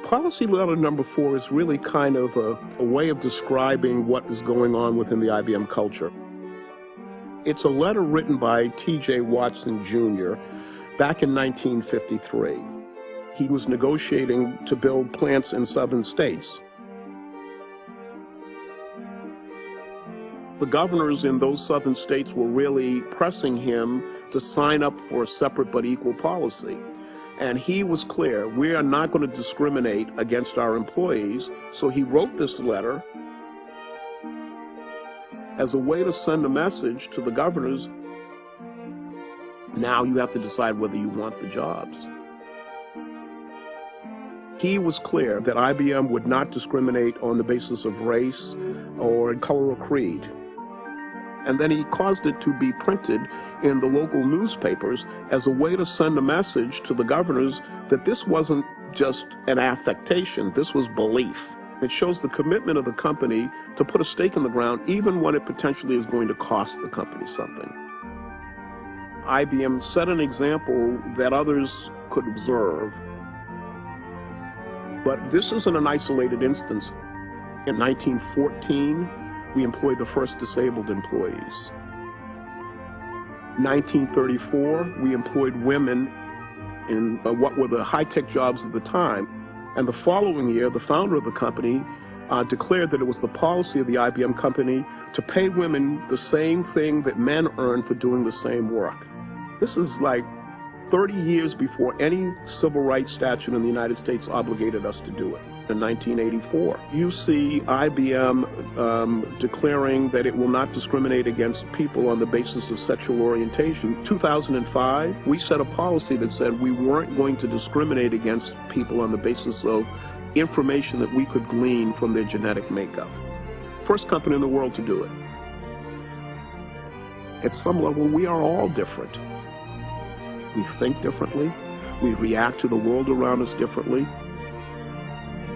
Policy letter number 4 is really kind of a way of describing what is going on within the IBM culture. It's a letter written by T.J. Watson, Jr. back in 1953. He was negotiating to build plants in southern states. The governors in those southern states were really pressing him to sign up for a separate but equal policy. And he was clear, we are not going to discriminate against our employees. So he wrote this letter as a way to send a message to the governors. Now you have to decide whether you want the jobs. He was clear that IBM would not discriminate on the basis of race or color or creed. And then he caused it to be printed in the local newspapers as a way to send a message to the governors that this wasn't just an affectation, this was belief. It shows the commitment of the company to put a stake in the ground even when it potentially is going to cost the company something. IBM set an example that others could observe. But this isn't an isolated instance. In 1914, we employed the first disabled employees. 1934, we employed women in what were the high-tech jobs of the time. And the following year, the founder of the company declared that it was the policy of the IBM company to pay women the same thing that men earn for doing the same work. This is like 30 years before any civil rights statute in the United States obligated us to do it. In 1984, you see IBM declaring that it will not discriminate against people on the basis of sexual orientation. 2005, we set a policy that said we weren't going to discriminate against people on the basis of information that we could glean from their genetic makeup. First company in the world to do it. At some level, we are all different. We think differently. We react to the world around us differently.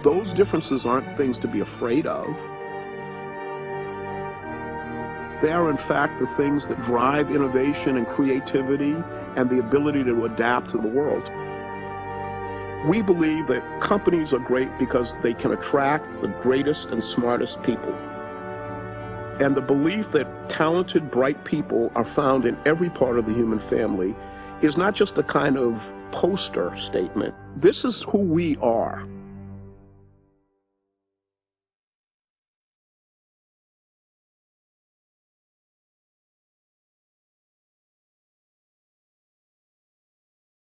Those differences aren't things to be afraid of. They are, in fact, the things that drive innovation and creativity and the ability to adapt to the world. We believe that companies are great because they can attract the greatest and smartest people. And the belief that talented, bright people are found in every part of the human family is not just a kind of poster statement. This is who we are.